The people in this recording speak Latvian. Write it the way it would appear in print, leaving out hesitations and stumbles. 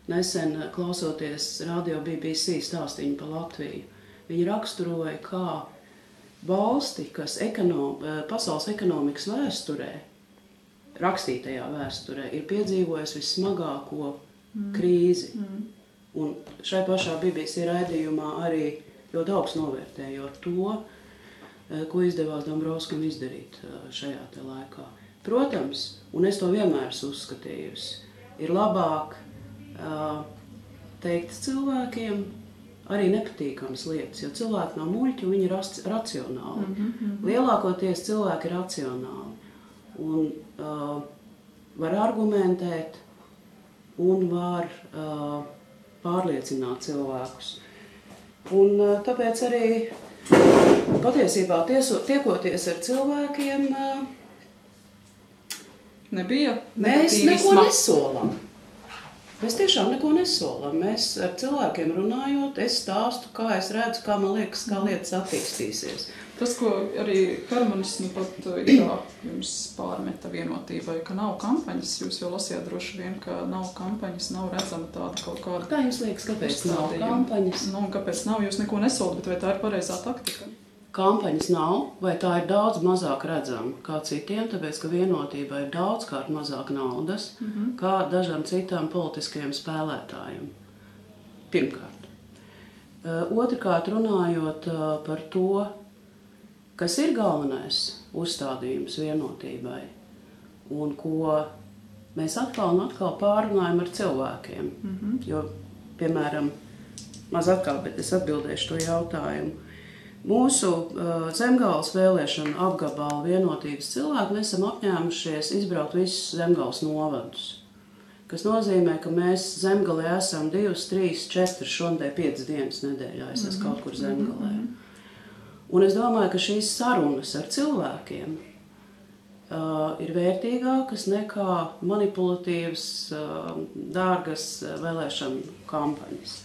nesen klausoties radio BBC stāstīņu par Latviju. Viņi raksturoja, kā valsti, kas pasaules ekonomikas vēsturē, rakstītajā vēsturē, ir piedzīvojusi vissmagāko krīzi. Un šai pašā BBC raidījumā arī ļoti augstu novērtējot to, ko izdevās Dombrovskam izdarīt šajā te laikā. Protams, un es to vienmēr esmu uzskatījusi, ir labāk teikt cilvēkiem arī nepatīkamas lietas, jo cilvēki nav muļķi un viņi ir racionāli. Lielākoties cilvēki ir racionāli un var argumentēt un var pārliecināt cilvēkus. Un tāpēc arī patiesībā tiekoties ar cilvēkiem, mēs neko nesolam. Mēs tiešām neko nesolam. Mēs ar cilvēkiem runājot, es stāstu, kā es redzu, kā man liekas, kā lietas attīstīsies. Tas, ko arī Hermanis pat jums pārmeta Vienotībai, ka nav kampaņas, jūs jau lasījāt droši vien, ka nav kampaņas, nav redzama tāda kaut kāda... Kā jums liekas, kāpēc nav kampaņas? Nu, kāpēc nav, jūs neko nesolat, bet vai tā ir pareizā taktika? Kampaņas nav, vai tā ir daudz mazāk redzama kā citiem, tāpēc, ka Vienotībai ir daudzkārt mazāk naudas, kā dažām citām politiskajiem spēlētājiem. Pirmkārt. Otrkārt, runājot par to, kas ir galvenais uzstādījums Vienotībai un ko mēs atkal un atkal pārunājam ar cilvēkiem. Jo, piemēram, maz atkal, bet es atbildēšu to jautājumu. Mūsu Zemgales vēlēšanu apgabalu Vienotības cilvēki, mēs esam apņēmušies izbraukt visus Zemgales novadus, kas nozīmē, ka mēs Zemgalē esam 2, 3, 4, šodien 5 dienas nedēļā, es esmu kaut kur Zemgalē. Un es domāju, ka šīs sarunas ar cilvēkiem ir vērtīgākas nekā manipulatīvas, dārgas vēlēšanu kampaņas.